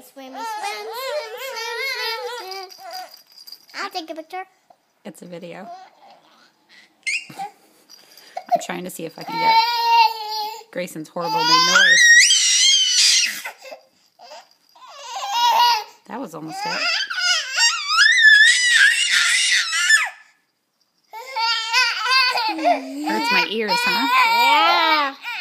swimmy, swimmy, swim, swim, swim, swim, swim. I'll take a picture. It's a video. I'm trying to see if I can get Grayson's horrible new noise. That was almost it. Hurts my ears, huh? Yeah.